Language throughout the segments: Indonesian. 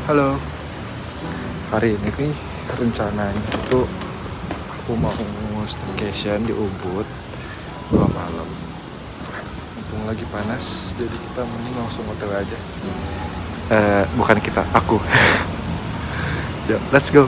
Halo, hari ini nih rencananya itu aku mau staycation di Ubud 2 malam. Mumpung lagi panas, jadi kita mending langsung hotel aja. Bukan kita, aku. Yuk, let's go.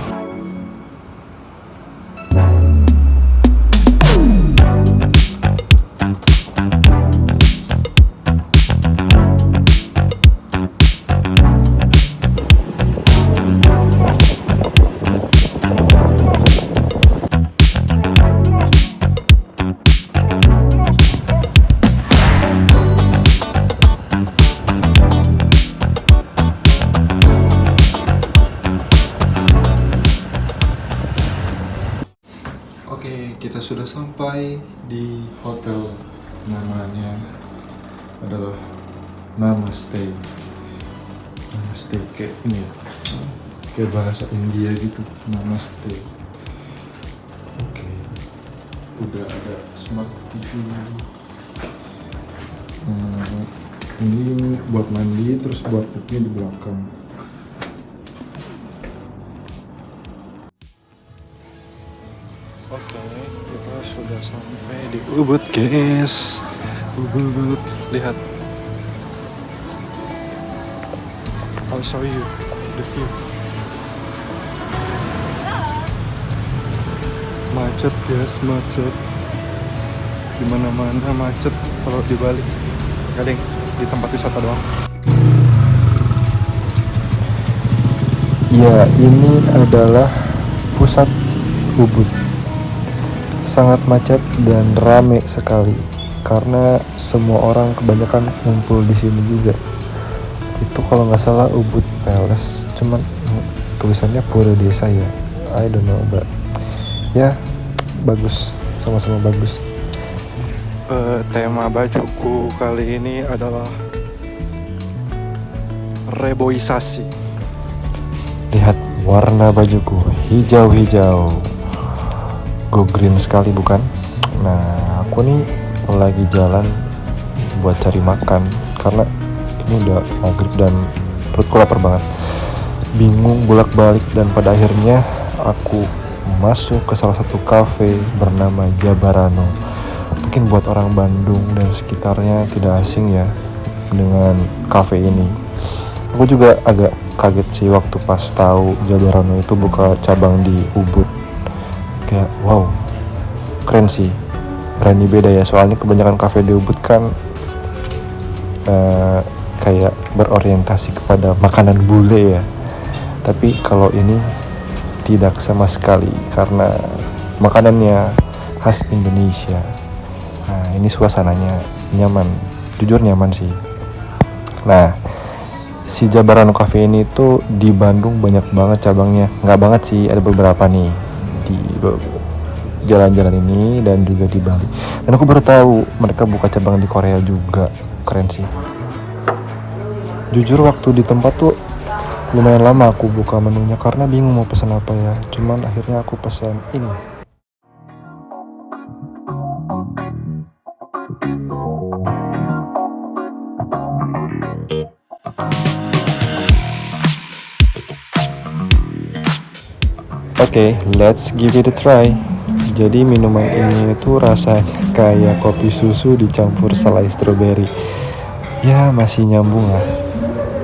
Oke, kita sudah sampai di hotel. Namanya adalah Namaste. Namaste kayak ini ya, kayak bahasa India gitu. Namaste. Oke, udah ada smart TV. Ini buat mandi, terus buat pupnya di belakang. Oke, kita sudah sampai di Ubud, guys. Ubud, lihat. I'll show you the view. Macet, guys, macet. Dimana-mana macet kalau di Bali. Gak ada yang di tempat wisata doang. Ya, ini adalah pusat Ubud. Sangat macet dan rame sekali karena semua orang kebanyakan ngumpul di sini juga. Itu kalau nggak salah Ubud Palace, cuman tulisannya Pura Desa ya. I don't know, but ya bagus, sama-sama bagus. Tema bajuku kali ini adalah reboisasi. Lihat warna bajuku, hijau-hijau. Go green sekali bukan? Nah, aku nih lagi jalan buat cari makan karena ini udah maghrib dan perutku lapar banget. Bingung bolak-balik dan pada akhirnya aku masuk ke salah satu cafe bernama Jabarano. Mungkin buat orang Bandung dan sekitarnya tidak asing ya dengan cafe ini. Aku juga agak kaget sih waktu pas tahu Jabarano itu buka cabang di Ubud. Kayak wow, keren sih, berani beda ya, soalnya kebanyakan kafe di Ubud kan kayak berorientasi kepada makanan bule ya, tapi kalau ini tidak sama sekali karena makanannya khas Indonesia. Nah, ini suasananya nyaman, jujur nyaman sih. Nah, si Jabarano Cafe ini tuh di Bandung banyak banget cabangnya, nggak banget sih, ada beberapa nih di jalan-jalan ini dan juga di Bali. Dan aku baru tahu mereka buka cabang di Korea juga. Keren sih. Jujur waktu di tempat tuh lumayan lama aku buka menunya karena bingung mau pesan apa ya. Cuman akhirnya aku pesan ini. Oke, let's give it a try. Jadi minuman ini tuh rasanya kayak kopi susu dicampur selai stroberi. Ya masih nyambung lah.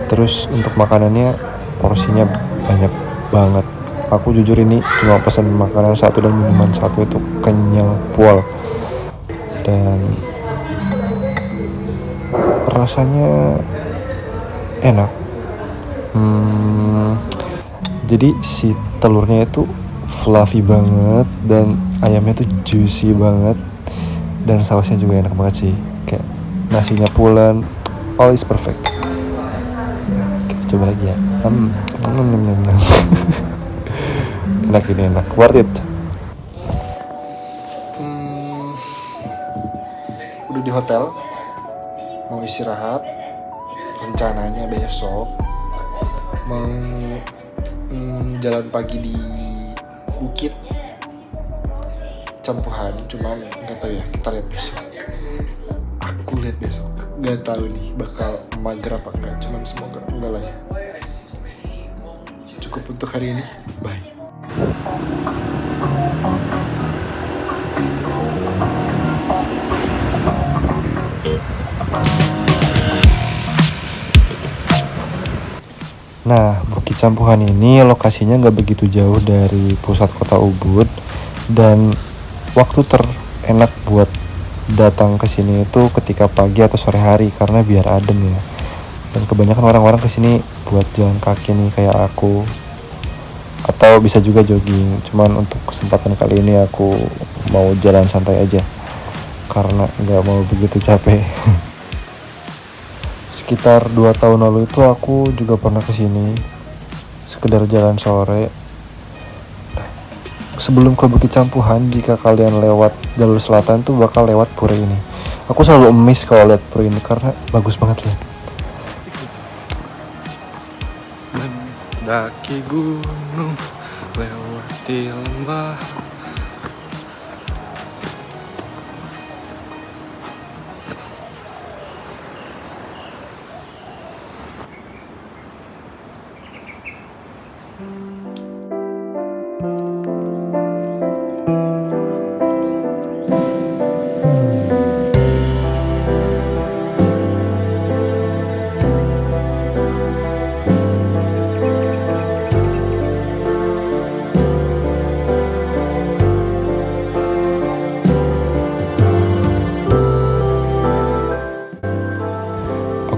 Terus untuk makanannya porsinya banyak banget. Aku jujur ini cuma pesan makanan satu dan minuman satu, itu kenyang pual. Dan rasanya enak. Jadi si telurnya itu fluffy banget dan ayamnya tuh juicy banget dan sausnya juga enak banget sih, kayak nasinya pulen, all is perfect. Kita coba lagi ya. Enak, ini enak, worth it. Udah di hotel, mau istirahat, rencananya besok mau jalan pagi di Bukit Campuhan, cuman nggak tahu ya, kita lihat besok. Aku lihat besok, nggak tahu nih bakal mager apa enggak, cuman semoga enggak lah ya. untuk hari ini. Bye. Nah, Bukit Campuhan ini lokasinya nggak begitu jauh dari pusat kota Ubud, dan waktu terenak buat datang ke sini itu ketika pagi atau sore hari karena biar adem ya. Dan kebanyakan orang-orang ke sini buat jalan kaki nih kayak aku, atau bisa juga jogging. Cuman untuk kesempatan kali ini aku mau jalan santai aja karena nggak mau begitu capek. Sekitar 2 tahun lalu itu aku juga pernah kesini sekedar jalan sore. Sebelum ke Bukit Campuhan, jika kalian lewat jalur selatan tuh bakal lewat pura ini. Aku selalu emis kalau lihat pura ini karena bagus banget lihat. Mendaki gunung, lewati lembah.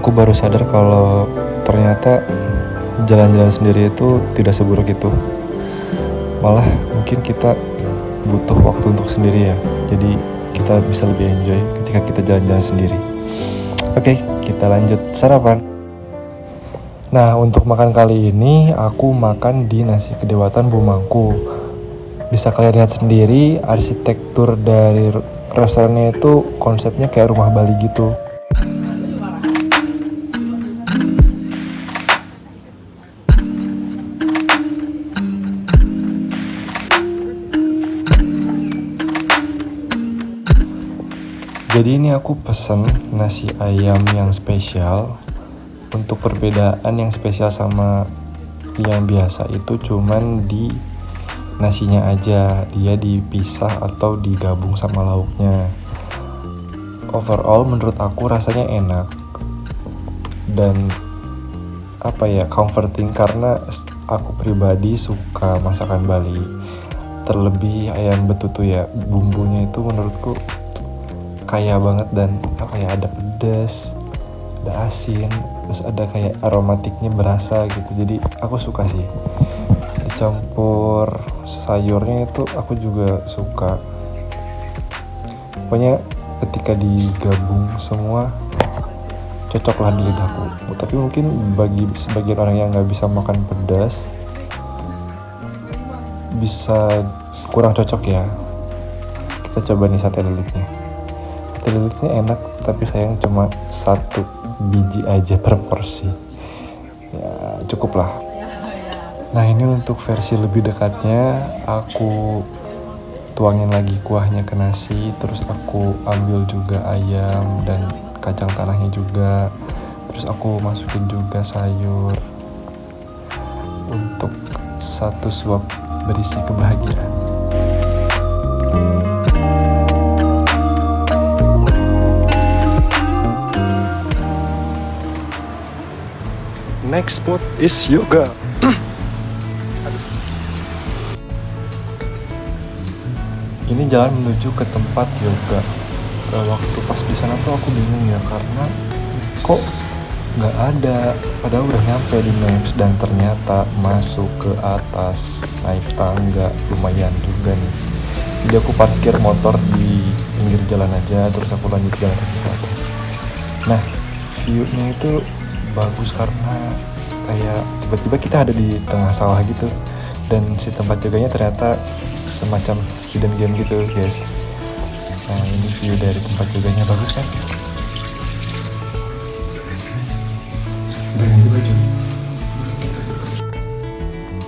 Aku baru sadar kalau ternyata jalan-jalan sendiri itu tidak seburuk itu. Malah mungkin kita butuh waktu untuk sendiri ya. Jadi kita bisa lebih enjoy ketika kita jalan-jalan sendiri. Oke, kita lanjut sarapan. Nah, untuk makan kali ini aku makan di Nasi Kedewatan Bumangku. Bisa kalian lihat sendiri, arsitektur dari restorannya itu konsepnya kayak rumah Bali gitu. Jadi ini aku pesen nasi ayam yang spesial. Untuk perbedaan yang spesial sama yang biasa itu cuman di nasinya aja, dia dipisah atau digabung sama lauknya. Overall menurut aku rasanya enak dan comforting karena aku pribadi suka masakan Bali. Terlebih ayam betutu ya, bumbunya itu menurutku kaya banget dan ada pedas, ada asin, terus ada kayak aromatiknya berasa gitu. Jadi aku suka sih. Dicampur sayurnya itu aku juga suka. Pokoknya ketika digabung semua cocok lah di lidahku. Tapi mungkin bagi sebagian orang yang nggak bisa makan pedas bisa kurang cocok ya. Kita coba nih sate lilitnya. Lilitnya enak, tapi sayang cuma 1 biji aja per porsi. Ya cukup lah. Nah, ini untuk versi lebih dekatnya, aku tuangin lagi kuahnya ke nasi, terus aku ambil juga ayam dan kacang tanahnya juga, terus aku masukin juga sayur untuk 1 suap berisi kebahagiaan. Next spot is yoga. Ini jalan menuju ke tempat yoga. Waktu pas di sana tuh aku bingung ya karena kok nggak ada. Padahal udah nyampe di Maps dan ternyata masuk ke atas naik tangga lumayan juga nih. Jadi aku parkir motor di pinggir jalan aja, terus aku lanjut jalan ke atas. Nah, view-nya itu bagus karena kayak tiba-tiba kita ada di tengah sawah gitu, dan si tempat jaganya ternyata semacam hidden game gitu guys. Nah, ini view dari tempat jaganya bagus kan?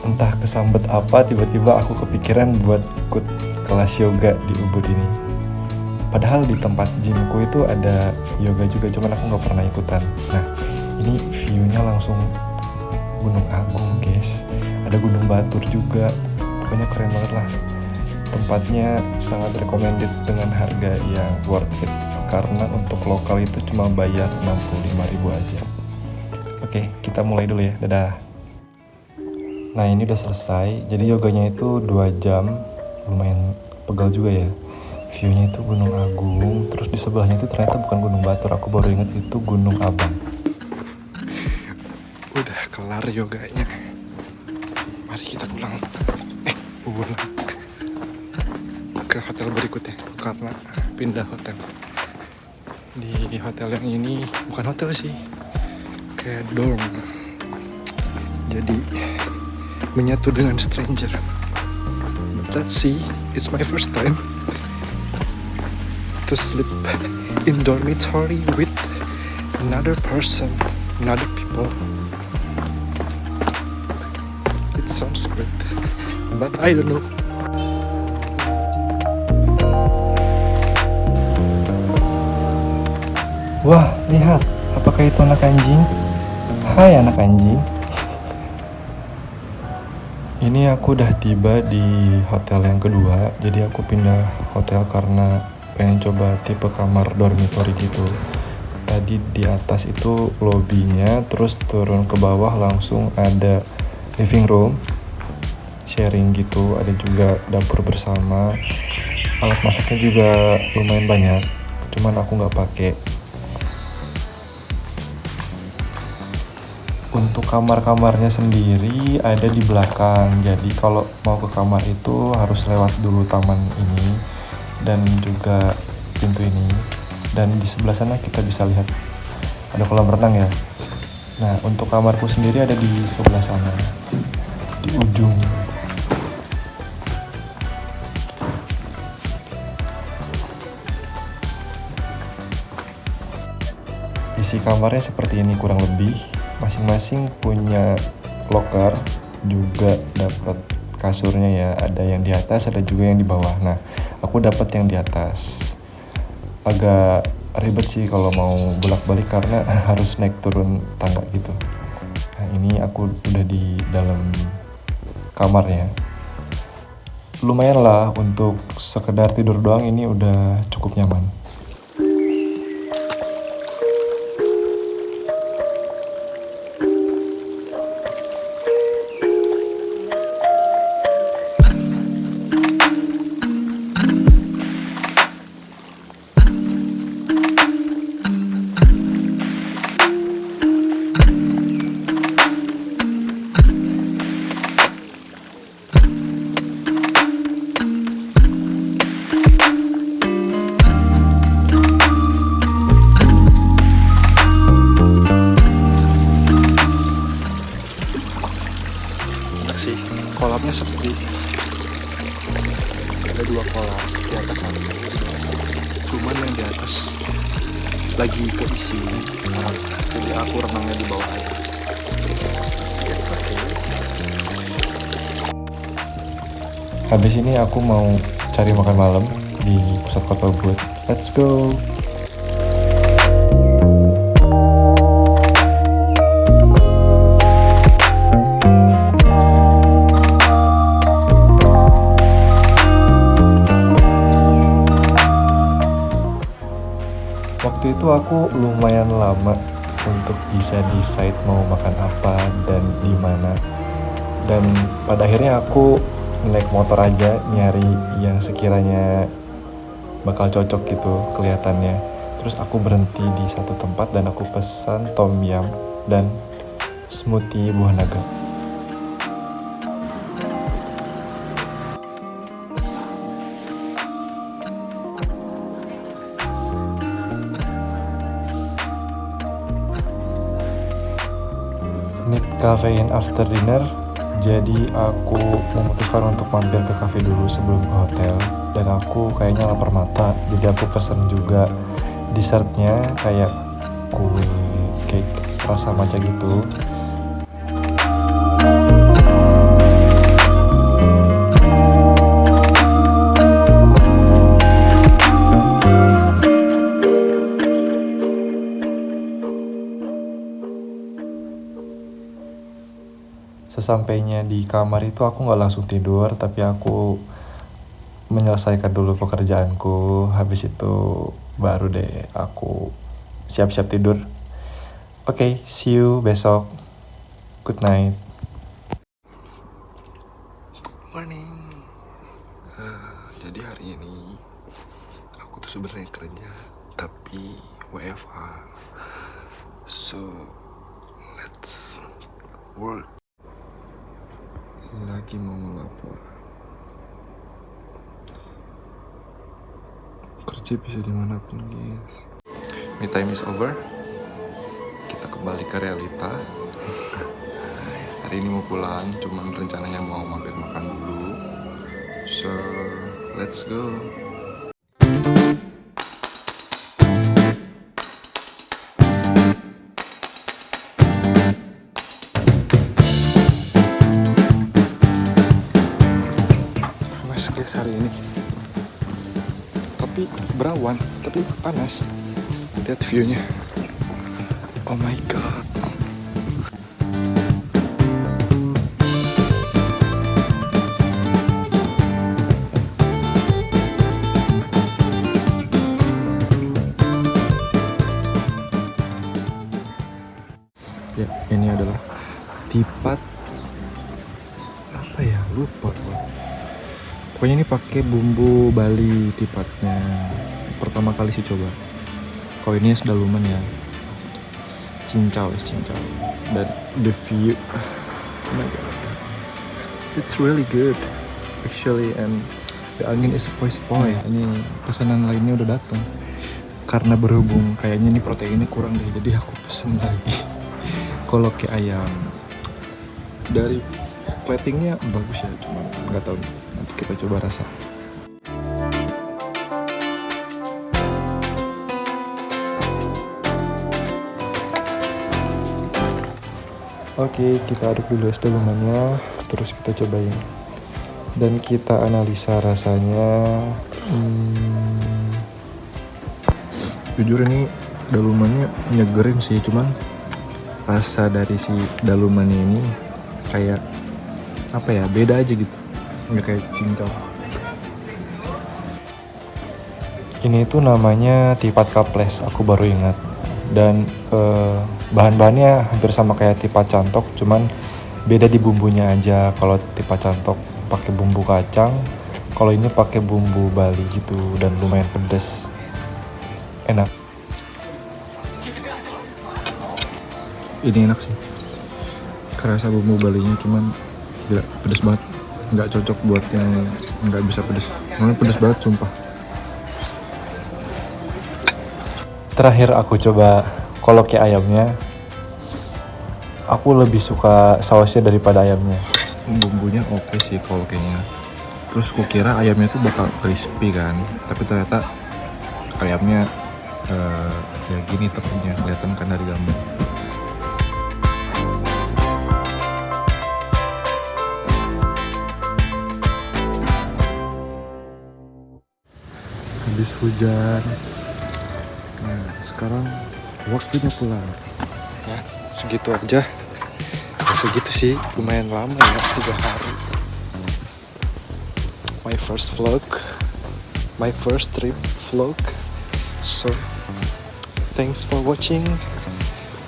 Entah kesambet apa tiba-tiba aku kepikiran buat ikut kelas yoga di Ubud ini. Padahal di tempat gymku itu ada yoga juga, cuman aku nggak pernah ikutan. Nah, ini view-nya langsung Gunung Agung guys. ada Gunung Batur juga. Pokoknya keren banget lah. Tempatnya sangat recommended dengan harga yang worth it, karena untuk lokal itu cuma bayar 65.000 aja. Oke, kita mulai dulu ya. Dadah. Nah, ini udah selesai. Jadi yoganya itu 2 jam. Lumayan pegal juga ya. View-nya itu Gunung Agung, terus di sebelahnya itu ternyata bukan Gunung Batur. Aku baru ingat itu Gunung Abang. Udah kelar yoganya. Mari kita pulang. Pulang ke hotel berikutnya karena pindah hotel. Di hotel yang ini bukan hotel sih, kayak dorm. Jadi menyatu dengan stranger. But let's see, it's my first time to sleep in dormitory with another person, another people. It sounds great, but I don't know. Wah, lihat, apakah itu anak anjing? Hai anak anjing. Ini aku udah tiba di hotel yang kedua. Jadi aku pindah hotel karena pengen coba tipe kamar dormitory gitu. Tadi di atas itu lobbynya, terus turun ke bawah langsung ada living room, sharing gitu. Ada juga dapur bersama. Alat masaknya juga lumayan banyak, cuman aku nggak pakai. Untuk kamar-kamarnya sendiri ada di belakang, jadi kalau mau ke kamar itu harus lewat dulu taman ini dan juga pintu ini. Dan di sebelah sana kita bisa lihat ada kolam renang ya. Nah, untuk kamarku sendiri ada di sebelah sana, di ujung. Isi kamarnya seperti ini kurang lebih. Masing-masing punya locker, juga dapat kasurnya ya. Ada yang di atas, ada juga yang di bawah. Nah, aku dapat yang di atas. Agak ribet sih kalau mau bolak-balik karena harus naik turun tangga gitu. Nah, ini aku udah di dalam kamarnya. Lumayan lah untuk sekedar tidur doang, ini udah cukup nyaman. Kolamnya sepi, ada 2 kolam di atas sana. Cuman yang di atas lagi keisi orang, jadi aku renangnya di bawah aja. It's okay. Habis ini aku mau cari makan malam di pusat kota Ubud. Let's go. Waktu itu aku lumayan lama untuk bisa decide mau makan apa dan di mana. Dan pada akhirnya aku naik motor aja nyari yang sekiranya bakal cocok gitu kelihatannya. Terus aku berhenti di satu tempat dan aku pesan tom yum dan smoothie buah naga. Need caffeine after dinner, jadi aku memutuskan untuk mampir ke cafe dulu sebelum ke hotel. Dan aku kayaknya lapar mata, jadi aku pesen juga dessertnya kayak kue cake rasa matcha gitu. Sesampainya di kamar itu aku nggak langsung tidur, tapi aku menyelesaikan dulu pekerjaanku. Habis itu baru deh aku siap-siap tidur. Oke, see you besok. Good night. Morning. Jadi hari ini aku tuh sebenarnya kerja, tapi WFH. So let's work. Lagi mau ngelapor. Kerja bisa dimanapun, guys. Me time is over. Kita kembali ke realita. Hari ini mau pulang, cuman rencananya mau mampir makan dulu. So let's go. Guys, hari ini tapi berawan, tapi panas. Lihat view-nya. Oh my god. Ya, ini adalah tipat apa ya, lupa. Pokoknya ini pakai bumbu Bali tipatnya. Pertama kali sih coba. Kalau ini sedaluman ya. Cincau. Dan the view. Oh my god. It's really good actually, and the angin is sepoi-sepoi. Ini pesanan lainnya udah datang. Karena berhubung kayaknya nih proteinnya kurang deh, jadi aku pesen lagi. Koloke ayam. Dari platingnya bagus ya, cuma nggak tahu nih. Nanti kita coba rasa. Oke, kita aduk dulu es dalumannya, terus kita cobain dan kita analisa rasanya. Jujur ini dalumannya nyegerin sih, cuman rasa dari si dalumannya ini kayak apa ya, beda aja gitu, nggak kayak cincau. Ini tuh namanya tipat kaples, aku baru ingat. Dan bahan-bahannya hampir sama kayak tipat cantok, cuman beda di bumbunya aja. Kalau tipat cantok pakai bumbu kacang, kalau ini pakai bumbu Bali gitu, dan lumayan pedas, enak. Ini enak sih, kerasa bumbu Balinya, cuman gila pedas banget, nggak cocok buat yang nggak bisa pedas. Namanya pedas banget sumpah. Terakhir aku coba koloke ayamnya. Aku lebih suka sausnya daripada ayamnya. Bumbunya oke sih kolokenya. Terus kukira ayamnya tuh bakal crispy kan, tapi ternyata ayamnya ya gini tepungnya, kelihatan kan dari gambar. Habis hujan. Nah, sekarang waktunya pulang. Ya, segitu aja. Segitu sih, lumayan lama ya, 3 hari. My first vlog, my first trip vlog. So, thanks for watching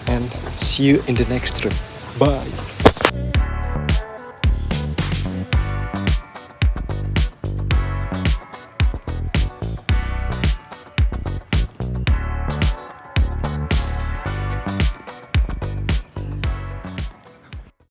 and see you in the next trip. Bye.